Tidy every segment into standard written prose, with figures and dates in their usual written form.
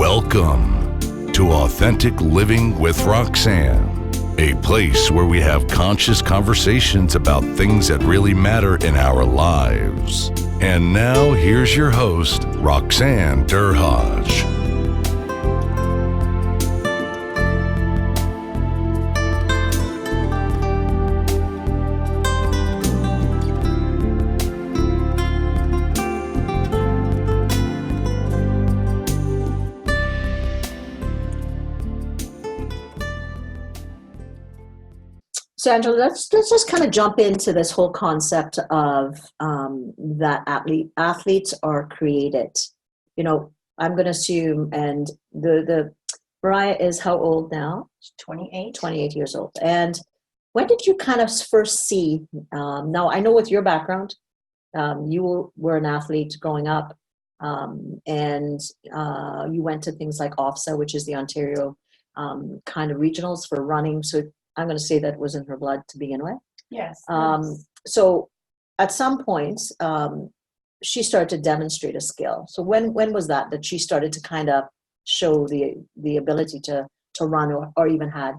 Welcome to Authentic Living with Roxanne, a place where we have conscious conversations about things that really matter in our lives. And now, here's your host, Roxanne Derhaj. So, Angela, let's just kind of jump into this whole concept of that athletes are created. You know, I'm going to assume, and the Mariah is how old now? 28. 28 years old. And when did you kind of first see? Now, I know with your background, you were an athlete growing up, and you went to things like OFSA, which is the Ontario kind of regionals for running. So I'm going to say that was in her blood to begin with. Yes. So at some point, she started to demonstrate a skill. So when was that she started to kind of show the ability to run or even had,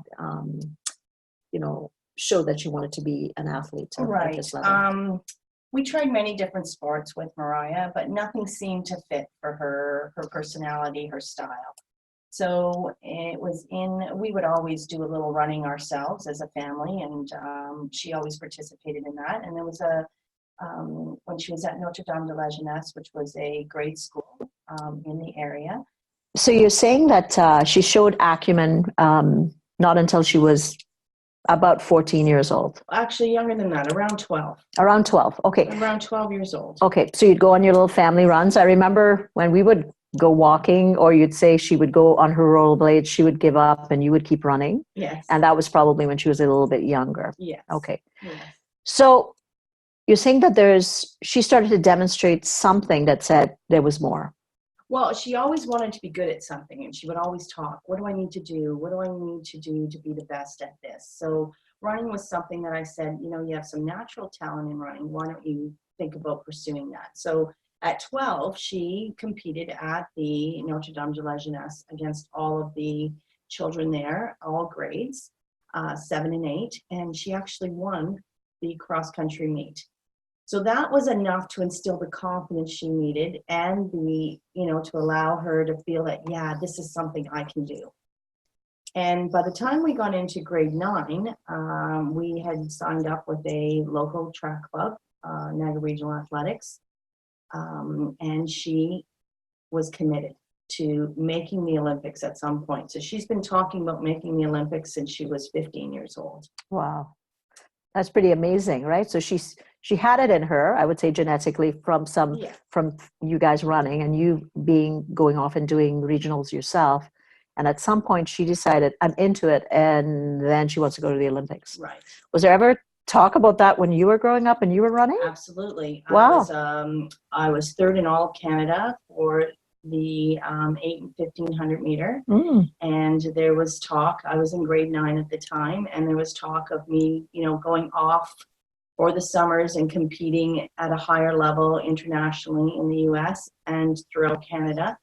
show that she wanted to be an athlete at this level? We tried many different sports with Mariah, but nothing seemed to fit for her personality, her style. So we would always do a little running ourselves as a family, and she always participated in that. And there was when she was at Notre Dame de la Jeunesse, which was a grade school in the area. So you're saying that she showed acumen not until she was about 14 years old? Actually, younger than that, around 12. Around 12, okay. Around 12 years old. Okay, so you'd go on your little family runs. I remember when we would go walking, or you'd say she would go on her rollerblades, she would give up and you would keep running. Yes. And that was probably when she was a little bit younger. Yes. Okay. Yes. So you're saying that she started to demonstrate something that said there was more. Well, she always wanted to be good at something, and she would always talk, what do I need to do? What do I need to do to be the best at this? So running was something that I said, you have some natural talent in running. Why don't you think about pursuing that? So at 12, she competed at the Notre Dame de la Jeunesse against all of the children there, all grades, 7 and 8, and she actually won the cross-country meet. So that was enough to instill the confidence she needed and to allow her to feel that, yeah, this is something I can do. And by the time we got into grade 9, we had signed up with a local track club, Niagara Regional Athletics, and she was committed to making the Olympics at some point. So she's been talking about making the Olympics since she was 15 years old. Wow. That's pretty amazing, right? So she had it in her, I would say genetically, from you guys running and you going off and doing regionals yourself. And at some point she decided, I'm into it, and then she wants to go to the Olympics. Right. Was there ever talk about that when you were growing up and you were running? Absolutely. Wow. I was third in all of Canada for the 8 and 1500 meter. And there was talk, I was in grade 9 at the time, and there was talk of me, going off for the summers and competing at a higher level internationally in the US and throughout Canada.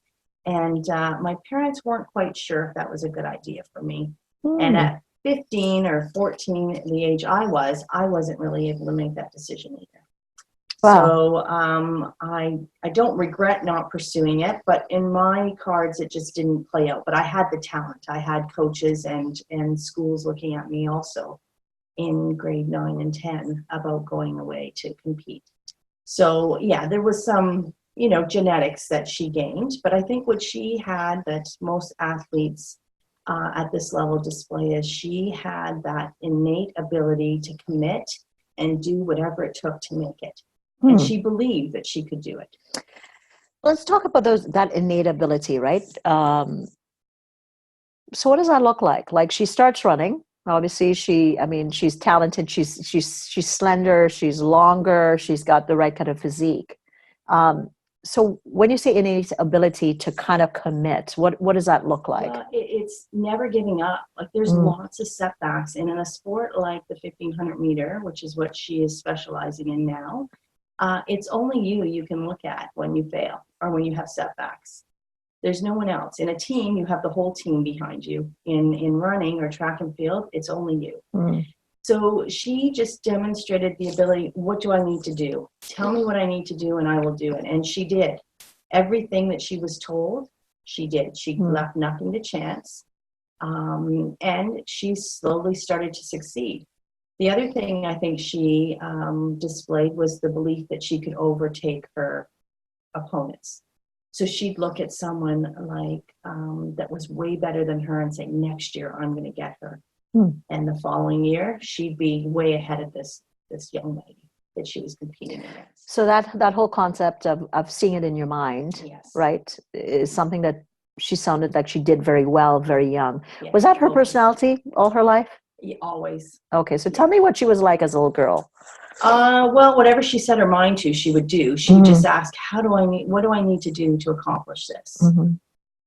And my parents weren't quite sure if that was a good idea for me. And at 15 or 14, the age I wasn't really able to make that decision either. Wow. So I don't regret not pursuing it, but in my cards, it just didn't play out. But I had the talent. I had coaches and schools looking at me also in grade 9 and 10 about going away to compete. So yeah, there was some, genetics that she gained, but I think what she had that most athletes at this level display is she had that innate ability to commit and do whatever it took to make it. And she believed that she could do it. Let's talk about that innate ability, right? So what does that look like? Like, she starts running. Obviously, she's talented. She's slender. She's longer. She's got the right kind of physique. So when you say innate ability to kind of commit, what does that look like? It's never giving up. Like, there's lots of setbacks. And in a sport like the 1500 meter, which is what she is specializing in now, it's only you can look at when you fail or when you have setbacks. There's no one else. In a team, you have the whole team behind you. In running or track and field, it's only you. Mm. So she just demonstrated the ability, what do I need to do? Tell me what I need to do and I will do it. And she did. Everything that she was told, she did. She left nothing to chance. And she slowly started to succeed. The other thing I think she displayed was the belief that she could overtake her opponents. So she'd look at someone like that was way better than her and say, next year I'm going to get her. And the following year, she'd be way ahead of this young lady that she was competing against. So that whole concept of seeing it in your mind, Yes. right, is something that she sounded like she did very well, very young. Yeah, Was that her totally. personality all her life? Yeah, always. Okay, so tell me what she was like as a little girl. Well, whatever she set her mind to, she would do. She would just ask, what do I need to do to accomplish this?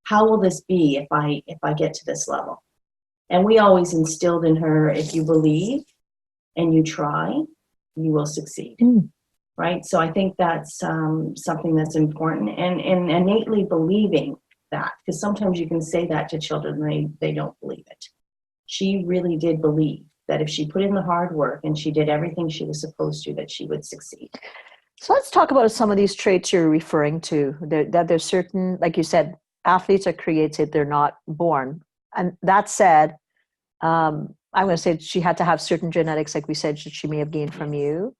How will this be if I get to this level? And we always instilled in her, if you believe and you try, you will succeed. Right? So I think that's something that's important, and innately believing that, because sometimes you can say that to children, they don't believe it. She really did believe that if she put in the hard work and she did everything she was supposed to, that she would succeed. So let's talk about some of these traits you're referring to. That there's certain, like you said, athletes are created, they're not born. And that said, I'm going to say she had to have certain genetics, like we said, she may have gained from you.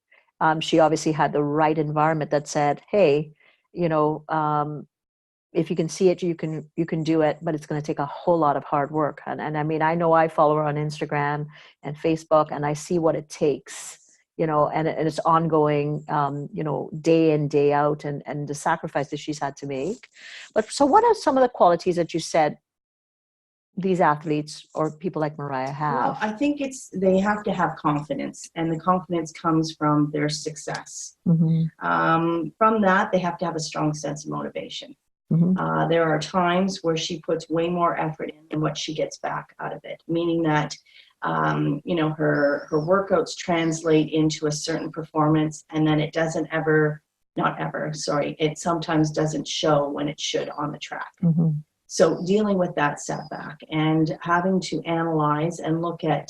She obviously had the right environment that said, hey, if you can see it, you can do it, but it's going to take a whole lot of hard work. And I mean, I know I follow her on Instagram and Facebook, and I see what it takes, and it's ongoing, day in, day out, and the sacrifices she's had to make. But so what are some of the qualities that you said these athletes or people like Mariah have? Well, I think they have to have confidence, and the confidence comes from their success. From that, they have to have a strong sense of motivation. There are times where she puts way more effort in than what she gets back out of it, meaning that her workouts translate into a certain performance, and then it doesn't it sometimes doesn't show when it should on the track. So dealing with that setback and having to analyze and look at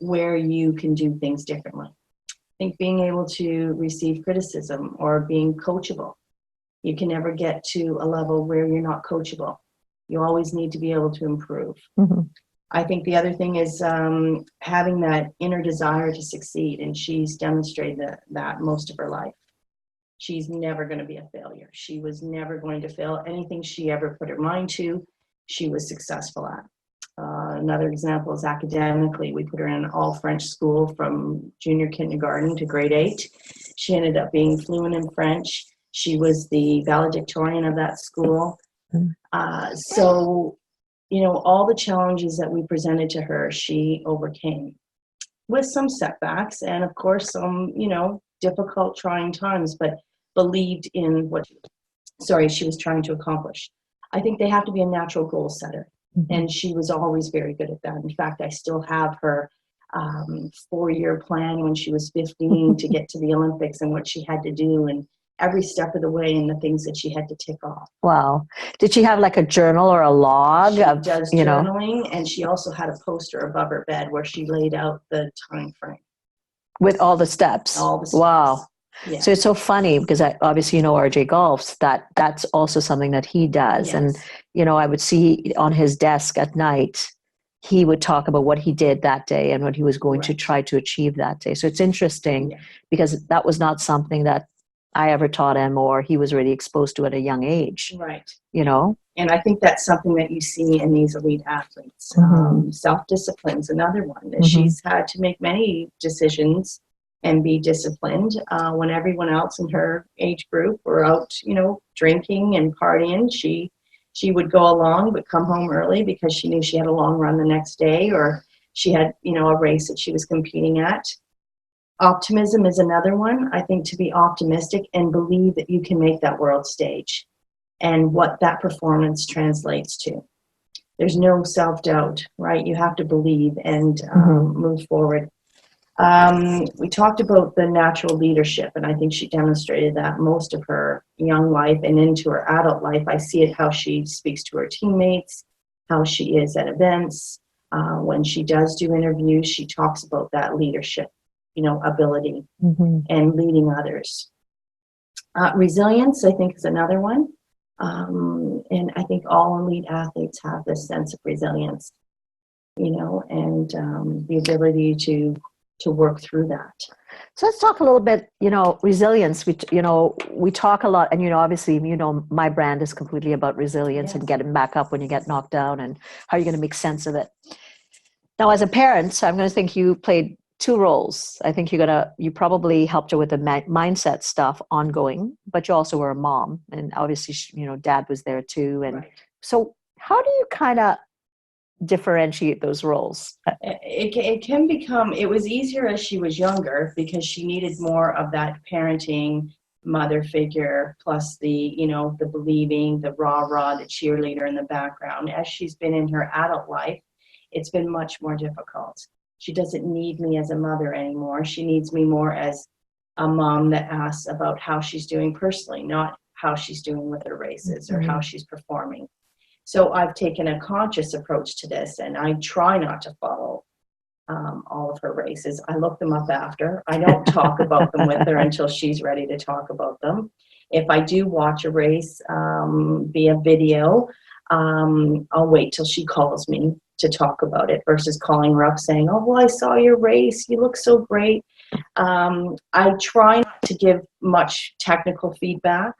where you can do things differently. I think being able to receive criticism or being coachable. You can never get to a level where you're not coachable. You always need to be able to improve. I think the other thing is having that inner desire to succeed, and she's demonstrated that most of her life. She's never going to be a failure. She was never going to fail. Anything she ever put her mind to, she was successful at. Another example is academically. We put her in an all-French school from junior kindergarten to grade 8. She ended up being fluent in French. She was the valedictorian of that school. So, all the challenges that we presented to her, she overcame with some setbacks and, of course, some, difficult, trying times, but believed in what she was trying to accomplish. I think they have to be a natural goal setter, and she was always very good at that. In fact, I still have her 4-year plan when she was 15 to get to the Olympics and what she had to do, and every step of the way and the things that she had to tick off. Wow. Did she have like a journal or a log? She does journaling, and she also had a poster above her bed where she laid out the time frame. With all the steps? All the steps. Wow. Yeah. So it's so funny because obviously, RJ golfs, that's also something that he does. Yes. And, I would see on his desk at night, he would talk about what he did that day and what he was going to try to achieve that day. So it's interesting because that was not something that I ever taught him or he was really exposed to at a young age. Right. And I think that's something that you see in these elite athletes. Self-discipline is another one. That she's had to make many decisions and be disciplined when everyone else in her age group were out, drinking and partying. She would go along but come home early because she knew she had a long run the next day, or she had, a race that she was competing at. Optimism is another one. I think to be optimistic and believe that you can make that world stage and what that performance translates to. There's no self-doubt, right? You have to believe and move forward. We talked about the natural leadership, and I think she demonstrated that most of her young life and into her adult life. I see it how she speaks to her teammates, how she is at events. When she does do interviews, she talks about that leadership, ability and leading others. Resilience, I think, is another one. And I think all elite athletes have this sense of resilience, and the ability to work through that. So let's talk a little bit, resilience. We talk a lot, and obviously, my brand is completely about resilience and getting back up when you get knocked down, and how you're going to make sense of it. Now, as a parent, I'm going to think you played two roles. I think you probably helped her with the mindset stuff ongoing, but you also were a mom, and obviously, dad was there too. And so, how do you kind of differentiate those roles? It was easier as she was younger because she needed more of that parenting mother figure, plus the believing, the rah-rah, the cheerleader in the background. As she's been in her adult life, it's been much more difficult. She doesn't need me as a mother anymore. She needs me more as a mom that asks about how she's doing personally, not how she's doing with her races or how she's performing. So I've taken a conscious approach to this, and I try not to follow all of her races. I look them up after. I don't talk about them with her until she's ready to talk about them. If I do watch a race via video, I'll wait till she calls me to talk about it versus calling her up saying, "Oh, well, I saw your race. You look so great." I try not to give much technical feedback.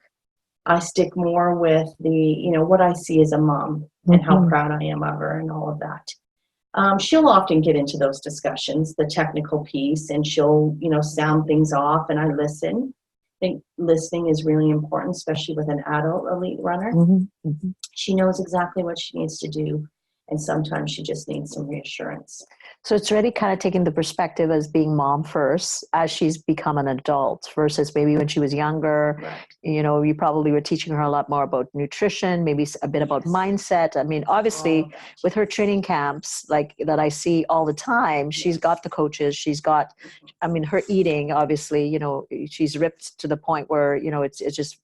I stick more with what I see as a mom and how proud I am of her and all of that. She'll often get into those discussions, the technical piece, and she'll, sound things off, and I listen. I think listening is really important, especially with an adult elite runner. She knows exactly what she needs to do, and sometimes she just needs some reassurance. So it's really kind of taking the perspective as being mom first as she's become an adult versus maybe when she was younger. You probably were teaching her a lot more about nutrition, maybe a bit about mindset. I mean, obviously with her training camps like that I see all the time, she's got the coaches, she's got, her eating, obviously, she's ripped to the point where, it's just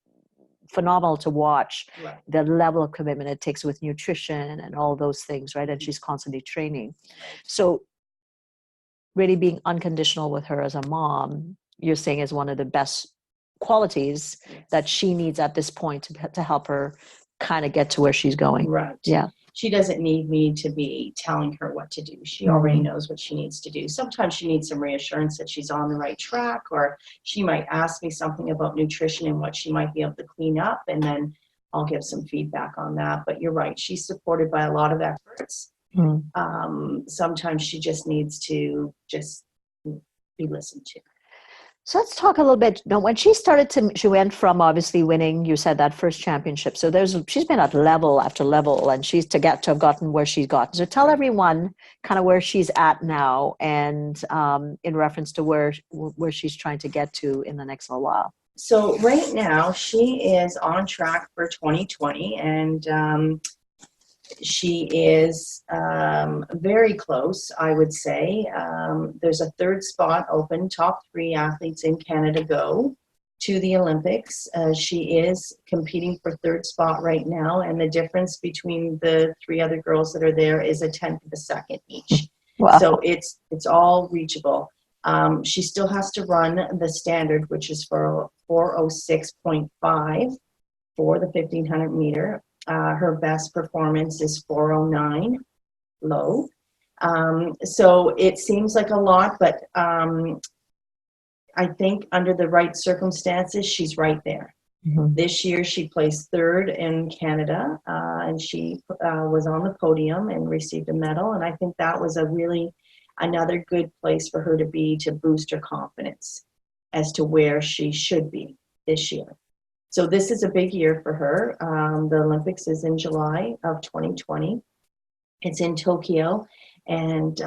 phenomenal to watch the level of commitment it takes with nutrition and all those things, right? And she's constantly training. So really being unconditional with her as a mom, you're saying is one of the best qualities that she needs at this point to help her kind of get to where she's going. Right. Yeah. She doesn't need me to be telling her what to do. She already knows what she needs to do. Sometimes she needs some reassurance that she's on the right track, or she might ask me something about nutrition and what she might be able to clean up, and then I'll give some feedback on that. But you're right. She's supported by a lot of experts. Sometimes she just needs to just be listened to. So let's talk a little bit. Now, when she went from obviously winning, you said that first championship. So she's been at level after level, and she's to have gotten where she's gotten. So tell everyone kind of where she's at now, and in reference to where she's trying to get to in the next little while. So right now she is on track for 2020, and she is very close, I would say. There's a third spot open. Top 3 athletes in Canada go to the Olympics. She is competing for third spot right now, and the difference between the 3 other girls that are there is a tenth of a second each. Wow. So it's all reachable. She still has to run the standard, which is for 4:06.5 for the 1500 meter. Her best performance is 4:09 low. So it seems like a lot, but I think under the right circumstances, she's right there. This year she placed 3rd in Canada, and she was on the podium and received a medal. And I think that was another good place for her to be, to boost her confidence as to where she should be this year. So this is a big year for her. The Olympics is in July of 2020. It's in Tokyo, and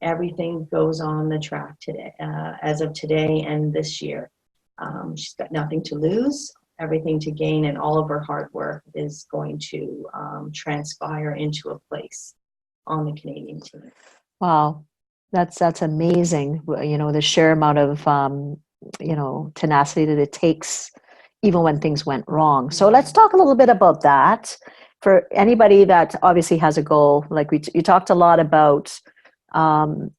everything goes on the track today, as of today and this year. She's got nothing to lose, everything to gain, and all of her hard work is going to transpire into a place on the Canadian team. Wow. That's amazing. The sheer amount of tenacity that it takes, even when things went wrong. So let's talk a little bit about that. For anybody that obviously has a goal, like you talked a lot about um,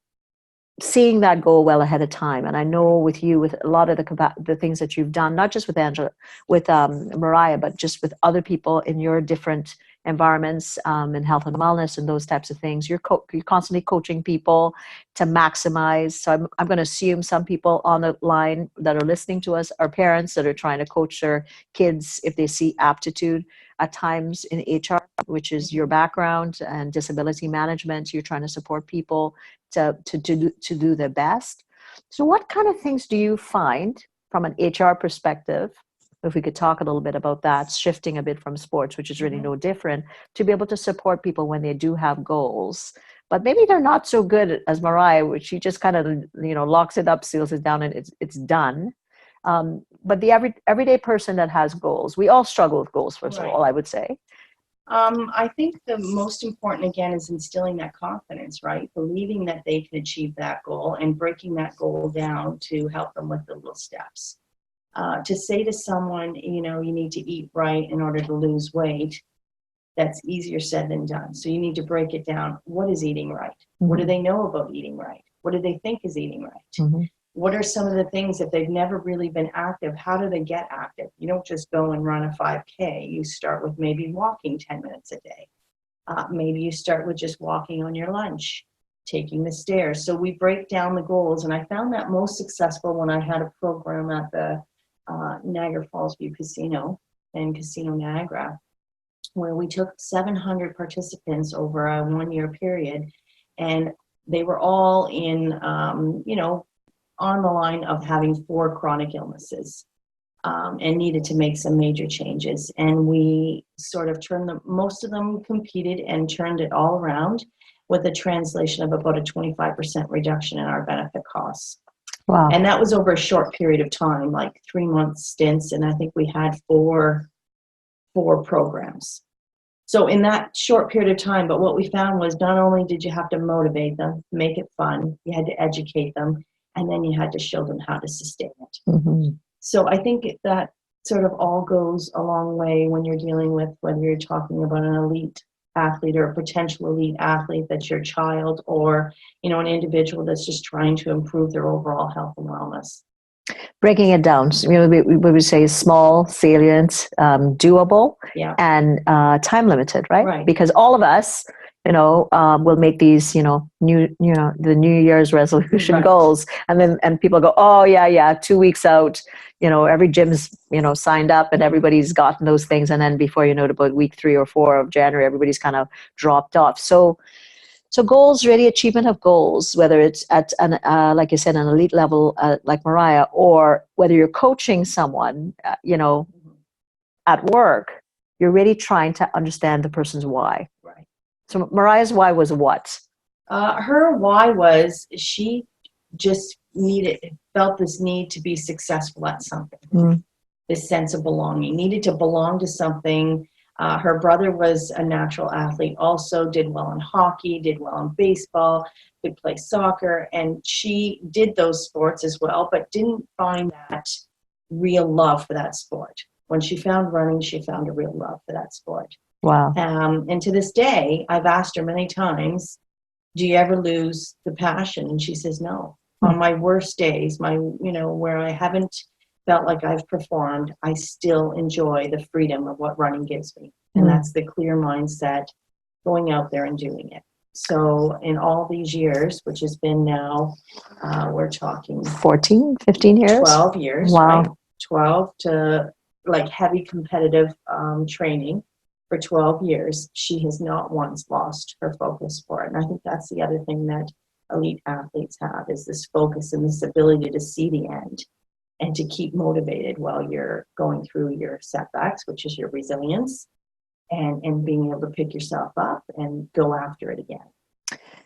seeing that goal well ahead of time. And I know with you, with a lot of the things that you've done, not just with Angela, with Mariah, but just with other people in your different environments, in health and wellness and those types of things, you're constantly coaching people to maximize. So I'm going to assume some people on the line that are listening to us are parents that are trying to coach their kids if they see aptitude at times in HR, which is your background, and disability management. You're trying to support people to do their best. So what kind of things do you find from an HR perspective, if we could talk a little bit about that, shifting a bit from sports, which is really no different, to be able to support people when they do have goals, but maybe they're not so good as Mariah, which she just kind of locks it up, seals it down, and it's done. But the everyday person that has goals, we all struggle with goals, first of all, I would say. I think the most important, again, is instilling that confidence, right? Believing that they can achieve that goal and breaking that goal down to help them with the little steps. To say to someone, you need to eat right in order to lose weight, that's easier said than done. So you need to break it down. What is eating right? Mm-hmm. What do they know about eating right? What do they think is eating right? Mm-hmm. What are some of the things, if they've never really been active, how do they get active? You don't just go and run a 5K. You start with maybe walking 10 minutes a day. Maybe you start with just walking on your lunch, taking the stairs. So we break down the goals. And I found that most successful when I had a program at the Niagara Falls View Casino and Casino Niagara, where we took 700 participants over a 1-year period. And they were all in, on the line of having 4 chronic illnesses, and needed to make some major changes. And we sort of most of them competed and turned it all around with a translation of about a 25% reduction in our benefit costs. Wow. And that was over a short period of time, like 3-month stints. And I think we had four programs. So in that short period of time, but what we found was not only did you have to motivate them, make it fun, you had to educate them, and then you had to show them how to sustain it. Mm-hmm. So I think that sort of all goes a long way when you're dealing with, whether you're talking about an elite athlete or a potential elite athlete that's your child, or, an individual that's just trying to improve their overall health and wellness. Breaking it down, we would say small, salient, doable, and time limited, right? Right. Because all of us, will make these, the New Year's resolution goals, and people go, oh yeah, 2 weeks out, every gym's, signed up and everybody's gotten those things, and then before you know it, about week 3 or 4 of January, everybody's kind of dropped off. So goals, really achievement of goals, whether it's at an, like you said, an elite level, like Mariah, or whether you're coaching someone, at work, you're really trying to understand the person's why. Right. So Mariah's why was what? Her why was she just felt this need to be successful at something. This sense of belonging, needed to belong to something. Her brother was a natural athlete, also did well in hockey, did well in baseball, could play soccer, and she did those sports as well, but didn't find that real love for that sport. When she found running, she found a real love for that sport. Wow. And to this day, I've asked her many times, do you ever lose the passion? And she says, no. On my worst days, where I haven't felt like I've performed, I still enjoy the freedom of what running gives me. And that's the clear mindset, going out there and doing it. So in all these years, which has been now, we're talking 14, 15 years? 12 years. Wow. Right? 12 to like heavy competitive training for 12 years. She has not once lost her focus for it. And I think that's the other thing that elite athletes have, is this focus and this ability to see the end and to keep motivated while you're going through your setbacks, which is your resilience, and being able to pick yourself up and go after it again.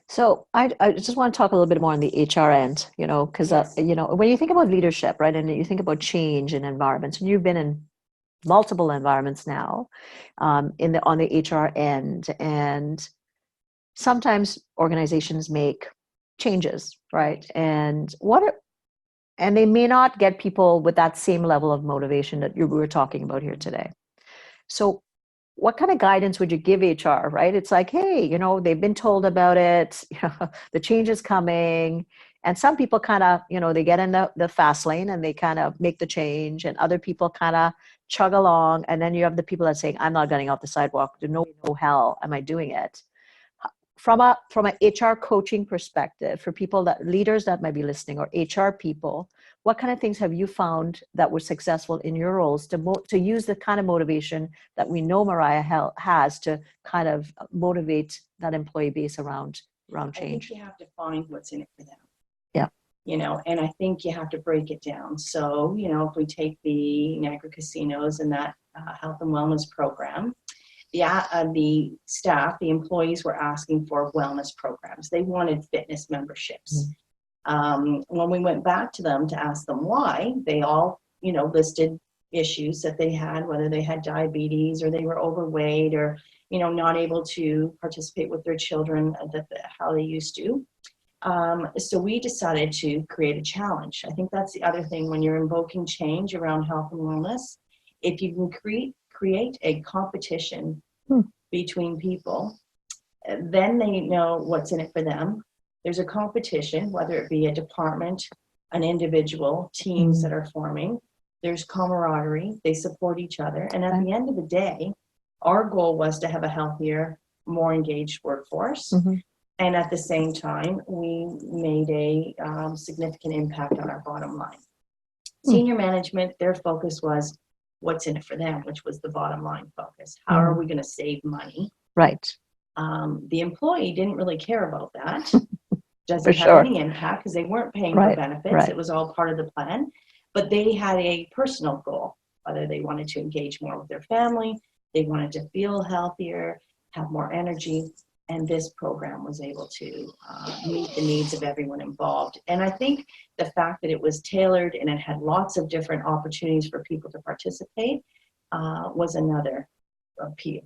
So I just want to talk a little bit more on the HR end, because, when you think about leadership, right, and you think about change in environments, and you've been in multiple environments now, on the HR end, and sometimes organizations make changes, right? And and they may not get people with that same level of motivation that we were talking about here today. So what kind of guidance would you give HR, right? It's like, hey, they've been told about it, the change is coming. And some people kind of, they get in the fast lane and they kind of make the change, and other people kind of chug along. And then you have the people that saying, I'm not getting off the sidewalk. No hell am I doing it. From an HR coaching perspective, for leaders that might be listening, or HR people, what kind of things have you found that were successful in your roles to use the kind of motivation that we know Mariah has to kind of motivate that employee base around change? I think you have to find what's in it for them. Yeah. And I think you have to break it down. So, if we take the Niagara Casinos and that health and wellness program, the staff, the employees were asking for wellness programs. They wanted fitness memberships. When we went back to them to ask them why, they all, listed issues that they had, whether they had diabetes or they were overweight or, not able to participate with their children how they used to. So we decided to create a challenge. I think that's the other thing when you're invoking change around health and wellness. If you can create a competition between people, then they know what's in it for them. There's a competition, whether it be a department, an individual, teams that are forming. There's camaraderie. They support each other. And at the end of the day, our goal was to have a healthier, more engaged workforce. And at the same time, we made a significant impact on our bottom line. Senior management, their focus was what's in it for them, which was the bottom line focus. How are we going to save money? Right. The employee didn't really care about that. Does it have any impact? Because they weren't paying for benefits. Right. It was all part of the plan. But they had a personal goal, whether they wanted to engage more with their family, they wanted to feel healthier, have more energy. And this program was able to meet the needs of everyone involved. And I think the fact that it was tailored and it had lots of different opportunities for people to participate was another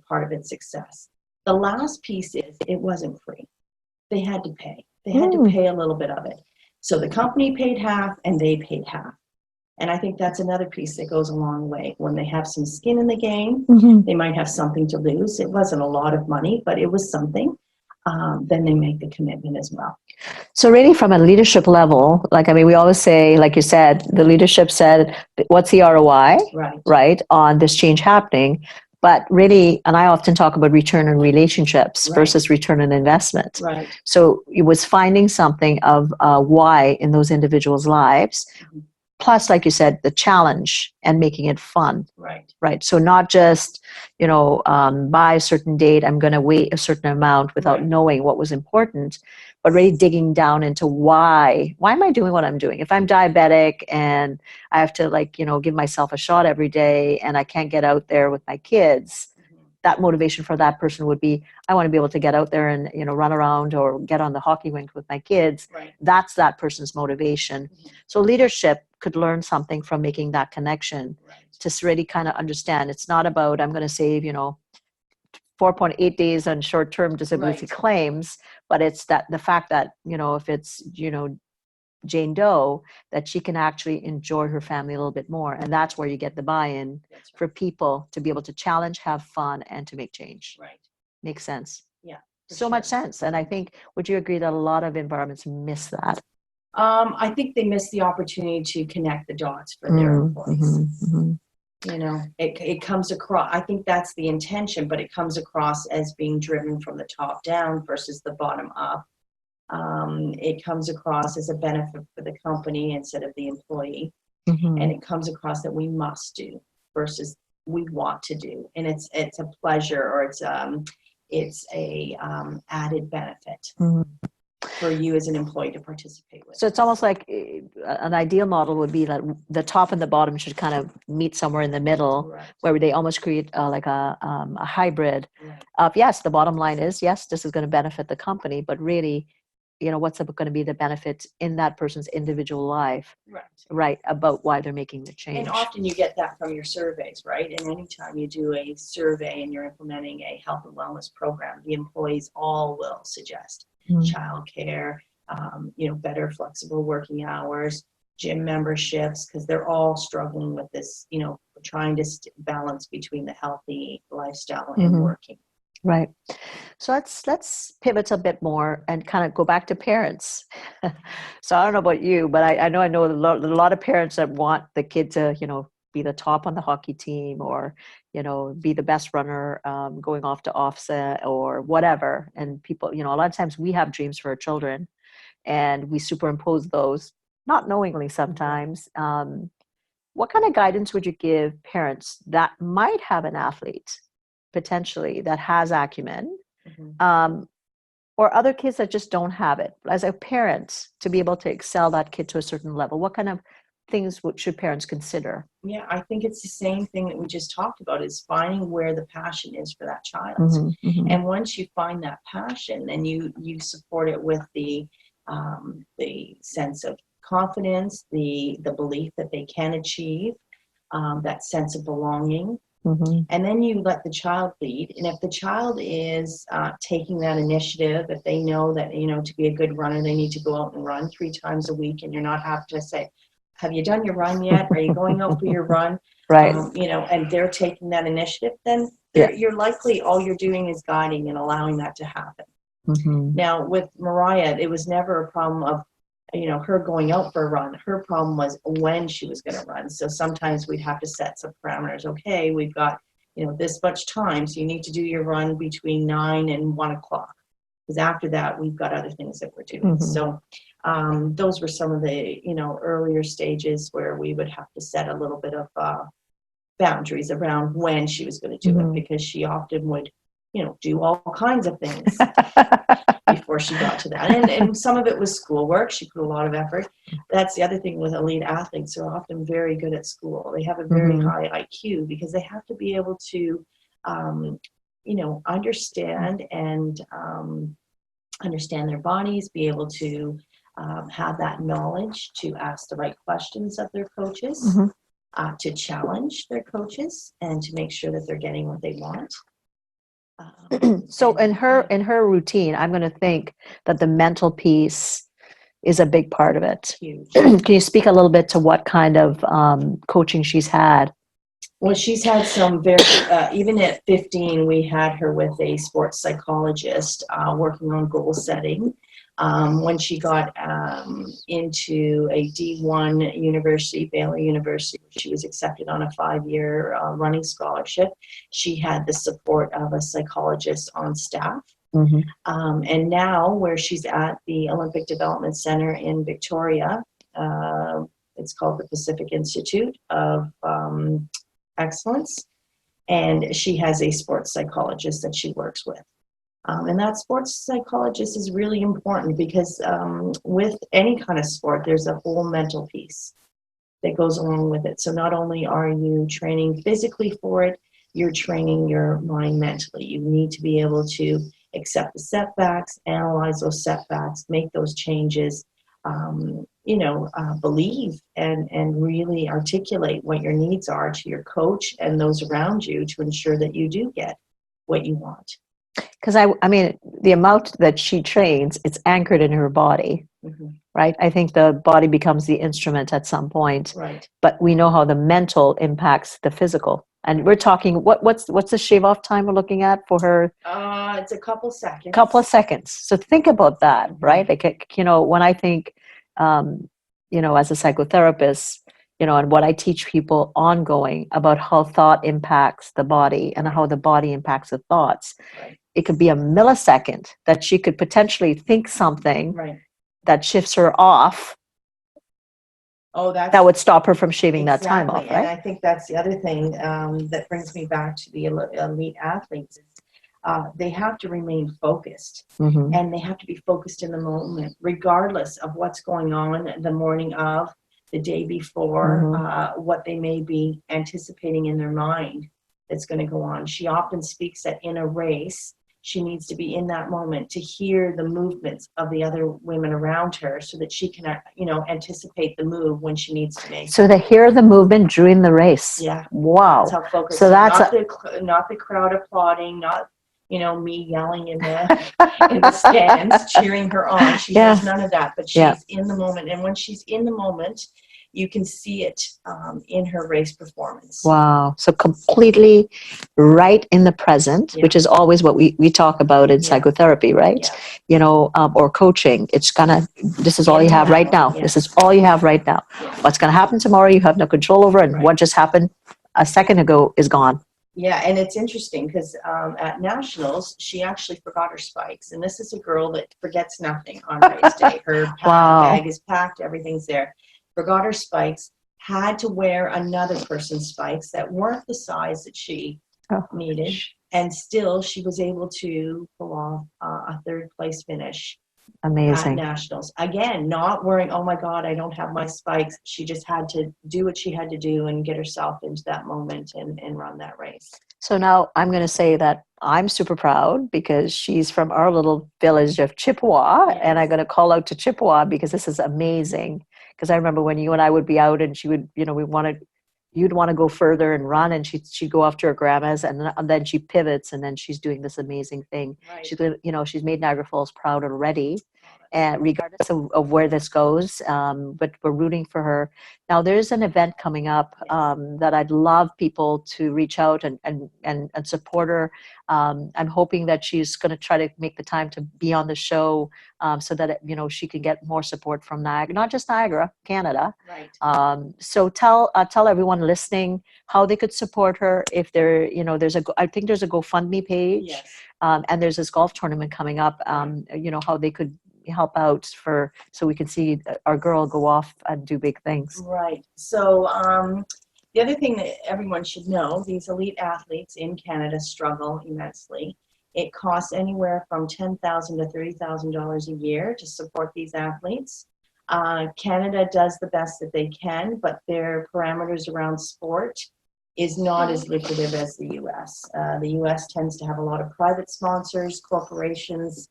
part of its success. The last piece is it wasn't free. They had to pay. They had to pay a little bit of it. So the company paid half and they paid half. And I think that's another piece that goes a long way. When they have some skin in the game, they might have something to lose. It wasn't a lot of money, but it was something. Then they make the commitment as well. So really from a leadership level, we always say, like you said, the leadership said, what's the ROI, right, on this change happening? But really, and I often talk about return on relationships versus return on investment. Right. So it was finding something of why in those individuals' lives. Plus, like you said, the challenge and making it fun. Right. So not just, by a certain date, I'm going to wait a certain amount without knowing what was important, but really digging down into why am I doing what I'm doing? If I'm diabetic and I have to give myself a shot every day and I can't get out there with my kids, that motivation for that person would be, I want to be able to get out there and, run around or get on the hockey rink with my kids. That's that person's motivation. So leadership could learn something from making that connection to really kind of understand. It's not about, I'm going to save, 4.8 days on short-term disability claims, but it's that the fact that, if it's, Jane Doe, that she can actually enjoy her family a little bit more. And that's where you get the buy-in for people to be able to challenge, have fun, and to make change. Makes sense. Yeah. So much sense. And I think, would you agree that a lot of environments miss that? I think they miss the opportunity to connect the dots for their employees. It comes across, I think that's the intention, but it comes across as being driven from the top down versus the bottom up. It comes across as a benefit for the company instead of the employee. And it comes across that we must do versus we want to do. And it's a pleasure, or it's a added benefit for you as an employee to participate with. So it's almost like an ideal model would be that the top and the bottom should kind of meet somewhere in the middle, where they almost create a hybrid of, yes, the bottom line is, yes, this is going to benefit the company, but really, what's going to be the benefit in that person's individual life, right, about why they're making the change. And often you get that from your surveys, right? And anytime you do a survey and you're implementing a health and wellness program, the employees all will suggest childcare, better flexible working hours, gym memberships, because they're all struggling with this, trying to balance between the healthy lifestyle and working. Right. So let's pivot a bit more and kind of go back to parents. So I don't know about you, but I know a lot of parents that want the kid to, be the top on the hockey team, or, be the best runner going off to offset or whatever. And people, a lot of times we have dreams for our children and we superimpose those, not knowingly sometimes. What kind of guidance would you give parents that might have an athlete potentially that has acumen, or other kids that just don't have it, as a parent, to be able to excel that kid to a certain level? What kind of things should parents consider? Yeah, I think it's the same thing that we just talked about, is finding where the passion is for that child. And once you find that passion, then you support it with the sense of confidence, the belief that they can achieve, that sense of belonging. And then you let the child lead. And if the child is taking that initiative, if they know that, to be a good runner, they need to go out and run 3 times a week, and you're not having to say, have you done your run yet? Are you going out for your run? Right. And they're taking that initiative, then you're likely, all you're doing is guiding and allowing that to happen. Now, with Mariah, it was never a problem of, her going out for a run. Her problem was when she was going to run. So sometimes we'd have to set some parameters. Okay, we've got, this much time, so you need to do your run between 9 and 1 o'clock. Because after that, we've got other things that we're doing. So those were some of the, earlier stages where we would have to set a little bit of boundaries around when she was going to do it, because she often would, do all kinds of things before she got to that. And some of it was schoolwork. She put a lot of effort. That's the other thing with elite athletes. They're often very good at school. They have a very high IQ because they have to be able to, understand and understand their bodies, be able to have that knowledge to ask the right questions of their coaches, to challenge their coaches, and to make sure that they're getting what they want. So in her routine, I'm going to think that the mental piece is a big part of it. Huge. Can you speak a little bit to what kind of coaching she's had? Well, she's had some very, even at 15, we had her with a sports psychologist working on goal setting. When she got into a D1 university, Baylor University, she was accepted on a 5-year running scholarship. She had the support of a psychologist on staff. And now, where she's at the Olympic Development Center in Victoria, it's called the Pacific Institute of Excellence, and she has a sports psychologist that she works with. And that sports psychologist is really important because with any kind of sport, there's a whole mental piece that goes along with it. So not only are you training physically for it, you're training your mind mentally. You need to be able to accept the setbacks, analyze those setbacks, make those changes, believe and really articulate what your needs are to your coach and those around you to ensure that you do get what you want. Because I mean, the amount that she trains, it's anchored in her body, right? I think the body becomes the instrument at some point, right? But we know how the mental impacts the physical. And we're talking, what's the shave off time we're looking at for her? It's a couple seconds. So think about that, right? Like, when I think, as a psychotherapist, and what I teach people ongoing about how thought impacts the body and how the body impacts the thoughts. Right. It could be a millisecond that she could potentially think something that shifts her off. That would stop her from shaving that time off, right? And I think that's the other thing that brings me back to the elite athletes. They have to remain focused, and they have to be focused in the moment, regardless of what's going on the morning of, the day before, what they may be anticipating in their mind that's going to go on. She often speaks that in a race, she needs to be in that moment to hear the movements of the other women around her so that she can, anticipate the move when she needs to make. So they hear the movement during the race. Yeah. Wow. That's how focused. So that's not the crowd applauding, not, me yelling in the stands, cheering her on. She has none of that, but she's in the moment. And when she's in the moment, you can see it in her race performance. Wow. So completely right in the present, which is always what we talk about in psychotherapy, right? Or coaching. It's this is all you have right now. This is all you have right now. What's going to happen tomorrow, you have no control over, and what just happened a second ago is gone. Yeah, and it's interesting because at Nationals, she actually forgot her spikes. And this is a girl that forgets nothing on race day. Her bag is packed, everything's there. Forgot her spikes, had to wear another person's spikes that weren't the size that she needed. And still, she was able to pull off a third place finish. Amazing. At Nationals. Again, not worrying, oh my God, I don't have my spikes. She just had to do what she had to do and get herself into that moment and run that race. So now I'm going to say that I'm super proud because she's from our little village of Chippewa, and I'm going to call out to Chippewa because this is amazing. Because I remember when you and I would be out and she would, you'd want to go further and run, and she'd go off to her grandma's, and then she pivots, and then she's doing this amazing thing. Right. She's made Niagara Falls proud already, and regardless of where this goes, but we're rooting for her. Now there's an event coming up that I'd love people to reach out and support her. I'm hoping that she's going to try to make the time to be on the show so that she can get more support from Niagara, not just Niagara, Canada. Right. So tell everyone listening how they could support her. If there, I think there's a GoFundMe page, yes. And there's this golf tournament coming up. How they could help out so we can see our girl go off and do big things. Right. So the other thing that everyone should know, these elite athletes in Canada struggle immensely. It costs anywhere from $10,000 to $30,000 a year to support these athletes. Canada does the best that they can, but their parameters around sport is not as lucrative as the U.S. The U.S. tends to have a lot of private sponsors, corporations.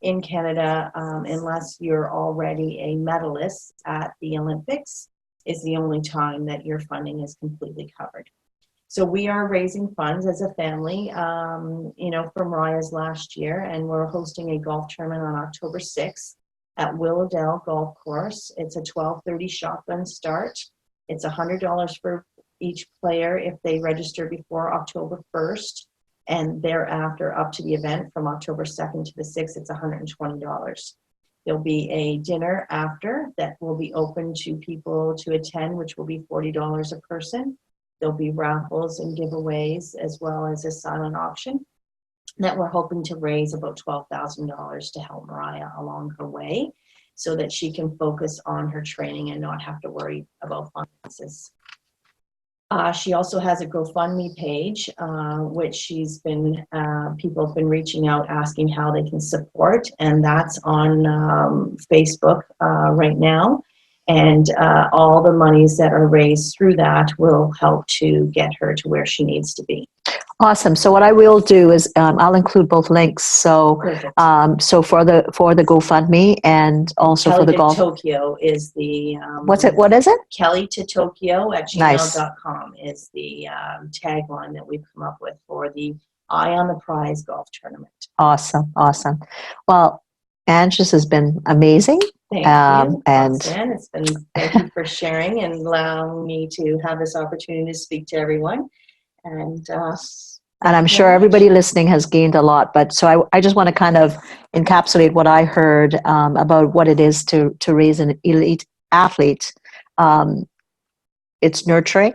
In Canada, unless you're already a medalist at the Olympics, is the only time that your funding is completely covered. So we are raising funds as a family, for Mariah's last year, and we're hosting a golf tournament on October 6th at Willowdale Golf Course. It's a 12:30 shotgun start. It's $100 for each player if they register before October 1st. And thereafter, up to the event from October 2nd to the 6th, it's $120. There'll be a dinner after that will be open to people to attend, which will be $40 a person. There'll be raffles and giveaways, as well as a silent auction that we're hoping to raise about $12,000 to help Mariah along her way so that she can focus on her training and not have to worry about finances. She also has a GoFundMe page, which people have been reaching out asking how they can support, and that's on Facebook right now. And all the monies that are raised through that will help to get her to where she needs to be. Awesome. So what I will do is I'll include both links. So so for the GoFundMe and also Kelly for the to golf. Tokyo is the What is it? Kelly to Tokyo at gmail.com is the tagline that we've come up with for the Eye on the Prize golf tournament. Awesome. Well, Ange, this has been amazing. Thank you, Roxanne. Thank you for sharing and allowing me to have this opportunity to speak to everyone. And I'm sure everybody listening has gained a lot. But so I just want to kind of encapsulate what I heard about what it is to raise an elite athlete. It's nurturing,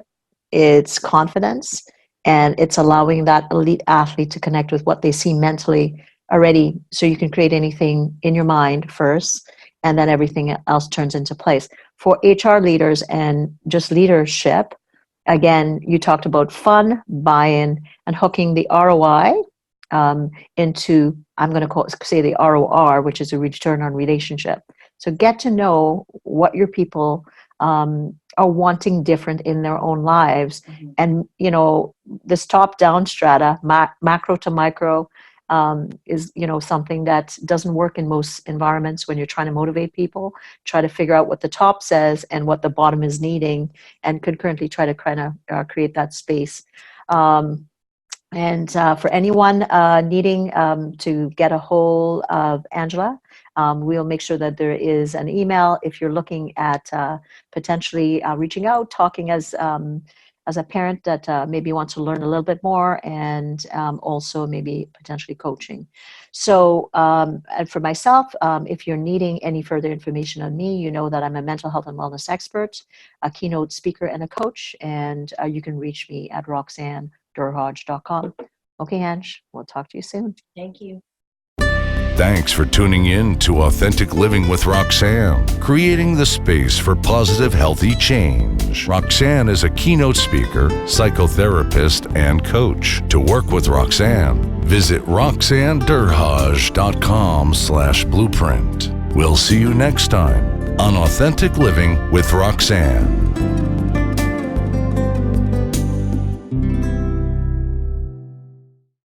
it's confidence, and it's allowing that elite athlete to connect with what they see mentally already. So you can create anything in your mind first, and then everything else turns into place. For HR leaders and just leadership, again, you talked about fun, buy-in, and hooking the ROI into, I'm going to say the ROR, which is a return on relationship. So get to know what your people are wanting different in their own lives. Mm-hmm. And, this top-down strata, macro to micro, is something that doesn't work in most environments. When you're trying to motivate people, try to figure out what the top says and what the bottom is needing, and concurrently try to kind of create that space. And for anyone needing to get a hold of Angela, we'll make sure that there is an email if you're looking at potentially reaching out, talking as a parent that maybe wants to learn a little bit more, and also maybe potentially coaching. So, and for myself, if you're needing any further information on me, you know that I'm a mental health and wellness expert, a keynote speaker, and a coach, and you can reach me at roxannedurhage.com. Okay, Ange, we'll talk to you soon. Thank you. Thanks for tuning in to Authentic Living with Roxanne, creating the space for positive, healthy change. Roxanne is a keynote speaker, psychotherapist, and coach. To work with Roxanne, visit roxannedurhage.com/blueprint. We'll see you next time on Authentic Living with Roxanne.